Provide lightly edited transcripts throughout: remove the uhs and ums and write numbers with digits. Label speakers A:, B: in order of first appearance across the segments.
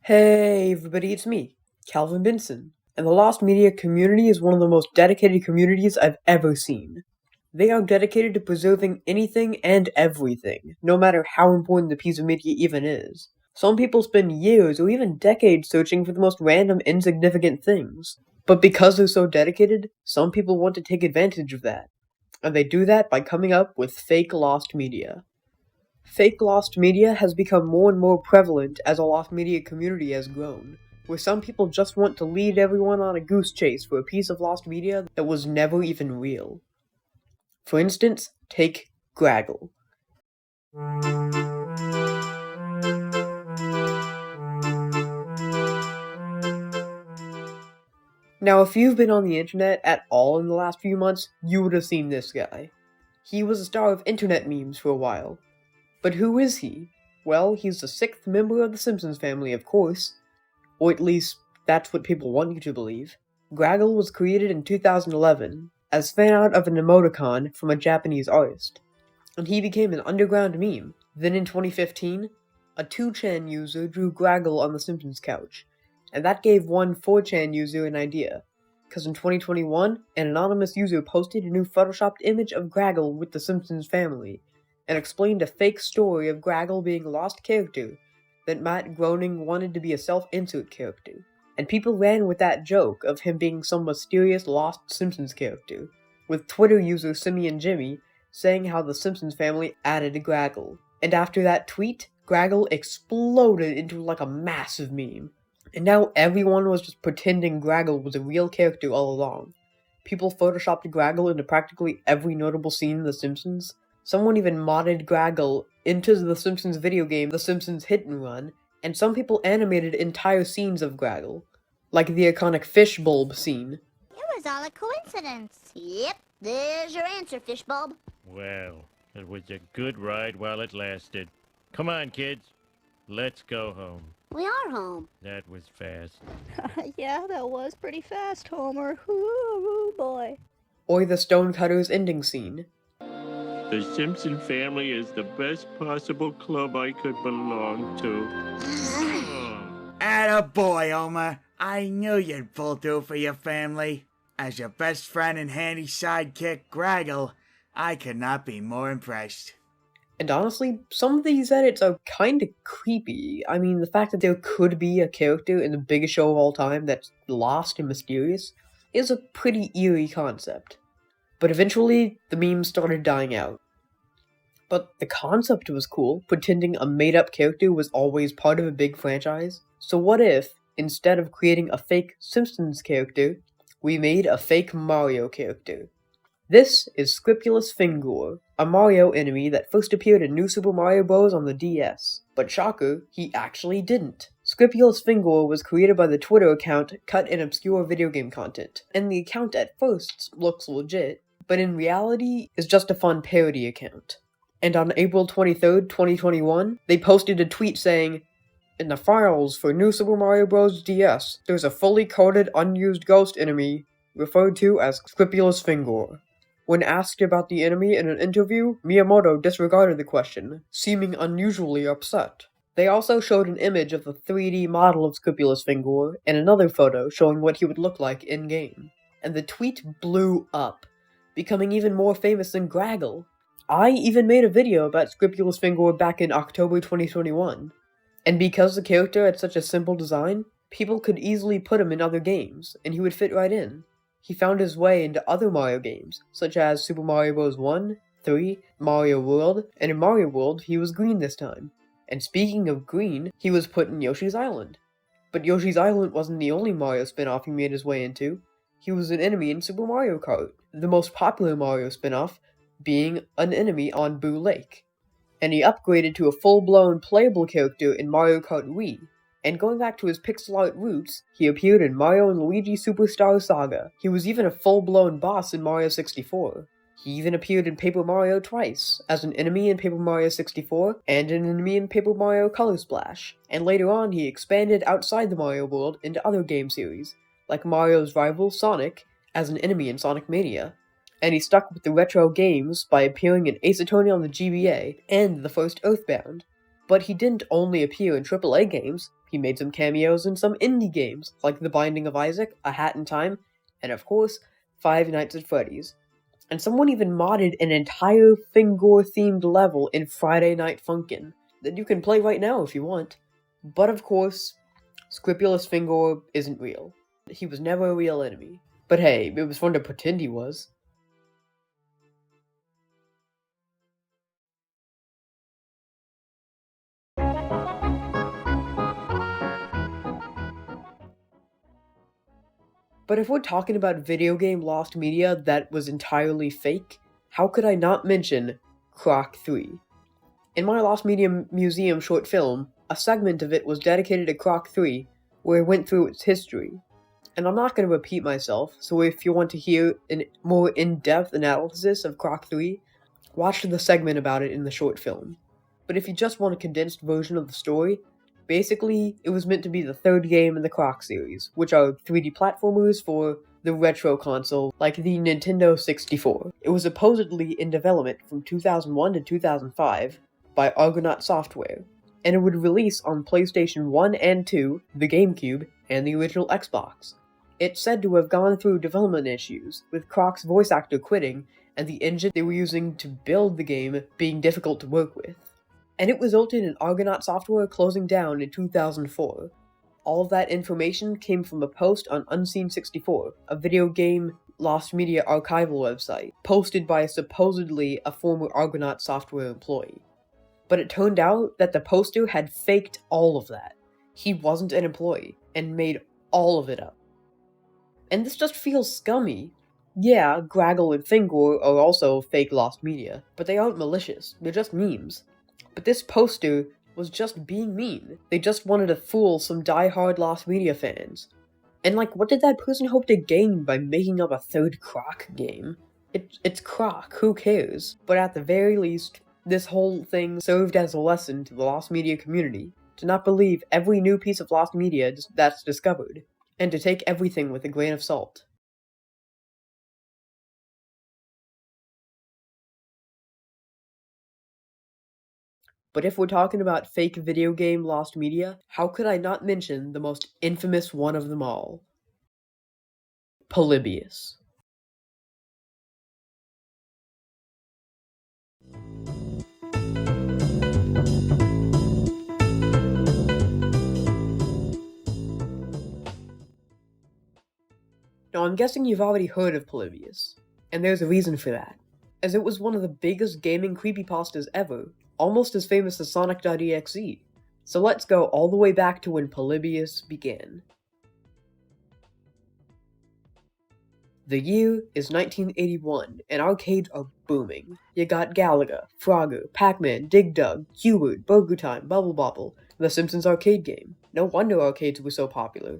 A: Hey everybody, it's me, Calvin Benson, and the Lost Media community is one of the most dedicated communities I've ever seen. They are dedicated to preserving anything and everything, no matter how important the piece of media even is. Some people spend years or even decades searching for the most random, insignificant things. But because they're so dedicated, some people want to take advantage of that. And they do that by coming up with fake lost media. Fake lost media has become more and more prevalent as a lost media community has grown, where some people just want to lead everyone on a goose chase for a piece of lost media that was never even real. For instance, take Graggle. Now, if you've been on the internet at all in the last few months, you would have seen this guy. He was a star of internet memes for a while. But who is he? Well, he's the sixth member of the Simpsons family, of course. Or at least, that's what people want you to believe. Graggle was created in 2011 as fan art of an emoticon from a Japanese artist, and he became an underground meme. Then in 2015, a 2chan user drew Graggle on the Simpsons couch, and that gave one 4chan user an idea, because in 2021, an anonymous user posted a new photoshopped image of Graggle with the Simpsons family, and explained a fake story of Graggle being a lost character that Matt Groening wanted to be a self-insert character. And people ran with that joke of him being some mysterious lost Simpsons character, with Twitter user Simeon Jimmy saying how the Simpsons family added Graggle. And after that tweet, Graggle exploded into like a massive meme. And now everyone was just pretending Graggle was a real character all along. People photoshopped Graggle into practically every notable scene in The Simpsons. Someone even modded Graggle into the Simpsons video game The Simpsons Hit and Run, and some people animated entire scenes of Graggle, like the iconic fish bulb scene.
B: It was all a coincidence. Yep, there's your answer, Fishbulb.
C: Well, it was a good ride while it lasted. Come on, kids. Let's go home.
B: We are home.
C: That was fast.
D: Yeah, that was pretty fast, Homer. Ooh, boy.
A: Or the Stonecutters ending scene.
C: The Simpson family is the best possible club I could belong to.
E: Attaboy, Homer. I knew you'd pull through for your family. As your best friend and handy sidekick, Graggle, I could not be more impressed.
A: And honestly, some of these edits are kinda creepy. I mean, the fact that there could be a character in the biggest show of all time that's lost and mysterious is a pretty eerie concept. But eventually, the memes started dying out. But the concept was cool, pretending a made-up character was always part of a big franchise. So what if, instead of creating a fake Simpsons character, we made a fake Mario character? This is Scripulous Fingore, a Mario enemy that first appeared in New Super Mario Bros. On the DS. But shocker, he actually didn't. Scripulous Fingore was created by the Twitter account Cut and Obscure Video Game Content, and the account at first looks legit, but in reality is just a fun parody account. And on April 23rd, 2021, they posted a tweet saying, "In the files for New Super Mario Bros. DS, there's a fully coded unused ghost enemy referred to as Scripulous Fingore." When asked about the enemy in an interview, Miyamoto disregarded the question, seeming unusually upset. They also showed an image of the 3D model of Scripulous Fingore and another photo showing what he would look like in-game. And the tweet blew up, becoming even more famous than Graggle. I even made a video about Scripulous Fingore back in October 2021. And because the character had such a simple design, people could easily put him in other games, and he would fit right in. He found his way into other Mario games, such as Super Mario Bros. 1, 3, Mario World, and in Mario World, he was green this time. And speaking of green, he was put in Yoshi's Island. But Yoshi's Island wasn't the only Mario spin-off he made his way into. He was an enemy in Super Mario Kart, the most popular Mario spin-off being an enemy on Boo Lake. And he upgraded to a full-blown playable character in Mario Kart Wii. And going back to his pixel art roots, he appeared in Mario & Luigi Superstar Saga. He was even a full-blown boss in Mario 64. He even appeared in Paper Mario twice, as an enemy in Paper Mario 64, and an enemy in Paper Mario Color Splash. And later on, he expanded outside the Mario world into other game series, like Mario's rival, Sonic, as an enemy in Sonic Mania. And he stuck with the retro games by appearing in Ace Attorney on the GBA, and the first Earthbound. But he didn't only appear in AAA games, He made some cameos in some indie games, like The Binding of Isaac, A Hat in Time, and of course, Five Nights at Freddy's. And someone even modded an entire Fingore-themed level in Friday Night Funkin' that you can play right now if you want. But of course, Scripulous Fingore isn't real. He was never a real enemy. But hey, it was fun to pretend he was. But if we're talking about video game lost media that was entirely fake, how could I not mention Croc 3? In my Lost Media Museum short film, a segment of it was dedicated to Croc 3, where I went through its history. And I'm not going to repeat myself, so if you want to hear a more in-depth analysis of Croc 3, watch the segment about it in the short film. But if you just want a condensed version of the story, basically, it was meant to be the third game in the Croc series, which are 3D platformers for the retro console, like the Nintendo 64. It was supposedly in development from 2001 to 2005 by Argonaut Software, and it would release on PlayStation 1 and 2, the GameCube, and the original Xbox. It's said to have gone through development issues, with Croc's voice actor quitting, and the engine they were using to build the game being difficult to work with. And it resulted in Argonaut Software closing down in 2004. All of that information came from a post on Unseen64, a video game lost media archival website, posted by supposedly a former Argonaut Software employee. But it turned out that the poster had faked all of that. He wasn't an employee, and made all of it up. And this just feels scummy. Yeah, Graggle and Fingore are also fake lost media, but they aren't malicious, they're just memes. But this poster was just being mean. They just wanted to fool some die-hard lost media fans. And like, what did that person hope to gain by making up a third Croc game? It's Croc, who cares? But at the very least, this whole thing served as a lesson to the lost media community, to not believe every new piece of lost media that's discovered, and to take everything with a grain of salt. But if we're talking about fake video game lost media, how could I not mention the most infamous one of them all? Polybius. Now I'm guessing you've already heard of Polybius, and there's a reason for that, as it was one of the biggest gaming creepypastas ever, almost as famous as Sonic.exe. So let's go all the way back to when Polybius began. The year is 1981, and arcades are booming. You got Galaga, Frogger, Pac-Man, Dig Dug, Q*bert, Burger Time, Bubble Bobble, The Simpsons arcade game. No wonder arcades were so popular.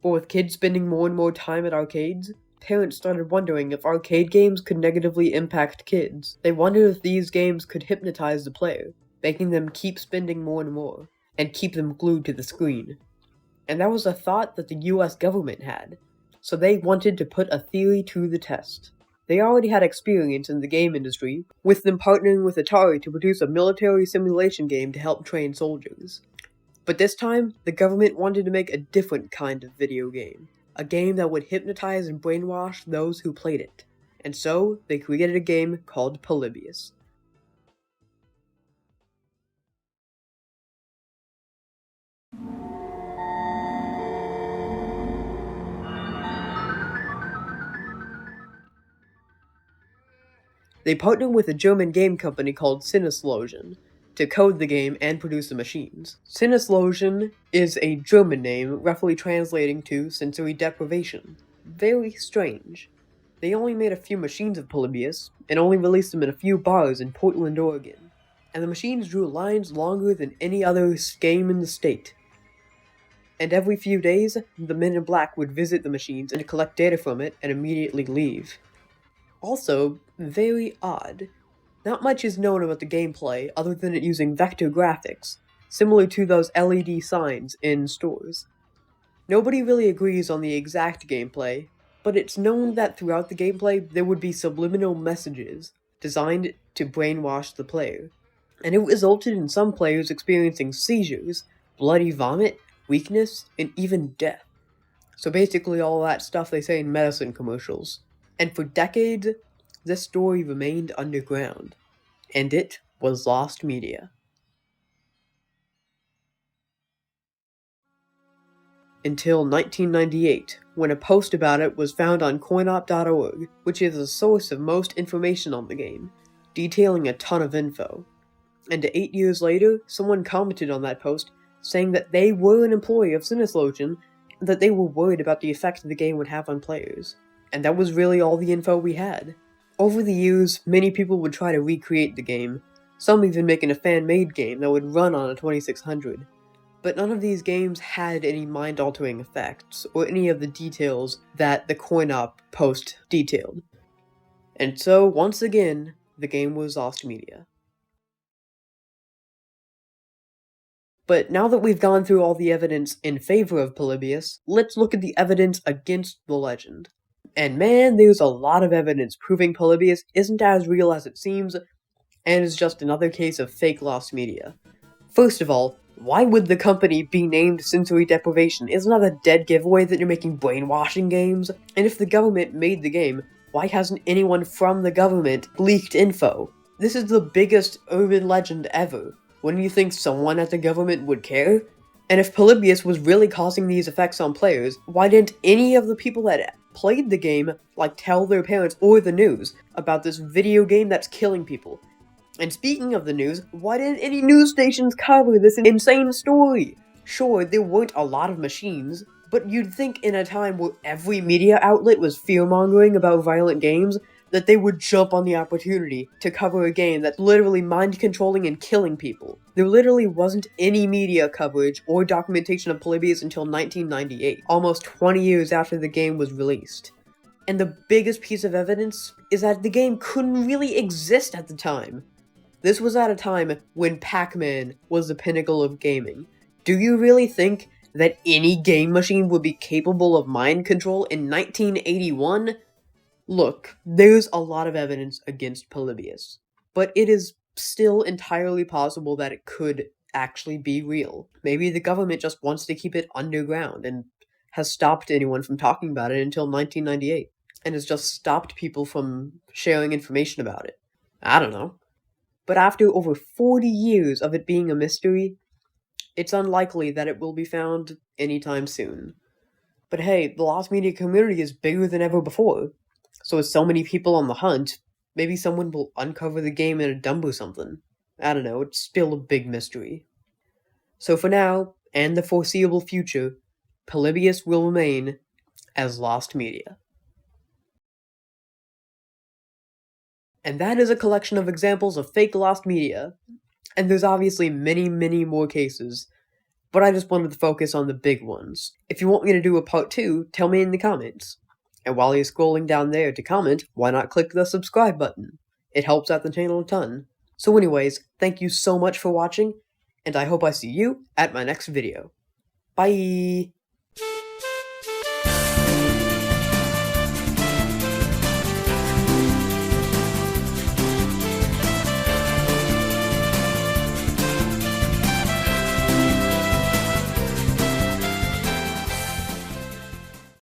A: But with kids spending more and more time at arcades, parents started wondering if arcade games could negatively impact kids. They wondered if these games could hypnotize the player, making them keep spending more and more, and keep them glued to the screen. And that was a thought that the US government had, so they wanted to put a theory to the test. They already had experience in the game industry, with them partnering with Atari to produce a military simulation game to help train soldiers. But this time, the government wanted to make a different kind of video game. A game that would hypnotize and brainwash those who played it. And so, they created a game called Polybius. They partnered with a German game company called ǝsґᴜɁd to code the game and produce the machines. ǝsґᴜန့d is a German name, roughly translating to sensory deprivation. Very strange. They only made a few machines of Polybius, and only released them in a few bars in Portland, Oregon. And the machines drew lines longer than any other game in the state. And every few days, the men in black would visit the machines and collect data from it and immediately leave. Also, very odd. Not much is known about the gameplay other than it using vector graphics, similar to those LED signs in stores. Nobody really agrees on the exact gameplay, but it's known that throughout the gameplay there would be subliminal messages designed to brainwash the player, and it resulted in some players experiencing seizures, bloody vomit, weakness, and even death. So basically all that stuff they say in medicine commercials. And for decades, this story remained underground. And it was lost media. Until 1998, when a post about it was found on coinop.org, which is a source of most information on the game, detailing a ton of info. And 8 years later, someone commented on that post, saying that they were an employee of ǝsᴉཊᴜ, and that they were worried about the effect the game would have on players. And that was really all the info we had. Over the years, many people would try to recreate the game, some even making a fan-made game that would run on a 2600. But none of these games had any mind-altering effects, or any of the details that the coinop post detailed. And so, once again, the game was lost media. But now that we've gone through all the evidence in favor of Polybius, let's look at the evidence against the legend. And man, there's a lot of evidence proving Polybius isn't as real as it seems, and is just another case of fake lost media. First of all, why would the company be named Sensory Deprivation? Isn't that a dead giveaway that you're making brainwashing games? And if the government made the game, why hasn't anyone from the government leaked info? This is the biggest urban legend ever. Wouldn't you think someone at the government would care? And if Polybius was really causing these effects on players, why didn't any of the people that played the game, tell their parents or the news about this video game that's killing people? And speaking of the news, why didn't any news stations cover this insane story? Sure, there weren't a lot of machines, but you'd think in a time where every media outlet was fear-mongering about violent games, that they would jump on the opportunity to cover a game that's literally mind-controlling and killing people. There literally wasn't any media coverage or documentation of Polybius until 1998, almost 20 years after the game was released. And the biggest piece of evidence is that the game couldn't really exist at the time. This was at a time when Pac-Man was the pinnacle of gaming. Do you really think that any game machine would be capable of mind control in 1981? Look, there's a lot of evidence against Polybius, but it is still entirely possible that it could actually be real. Maybe the government just wants to keep it underground and has stopped anyone from talking about it until 1998, and has just stopped people from sharing information about it. I don't know. But after over 40 years of it being a mystery, it's unlikely that it will be found anytime soon. But hey, the lost media community is bigger than ever before. So with so many people on the hunt, maybe someone will uncover the game in a dump or something. I don't know, it's still a big mystery. So for now, and the foreseeable future, Polybius will remain as lost media. And that is a collection of examples of fake lost media. And there's obviously many, many more cases, but I just wanted to focus on the big ones. If you want me to do a part 2, tell me in the comments. And while you're scrolling down there to comment, why not click the subscribe button? It helps out the channel a ton. So anyways, thank you so much for watching, and I hope I see you at my next video. Bye!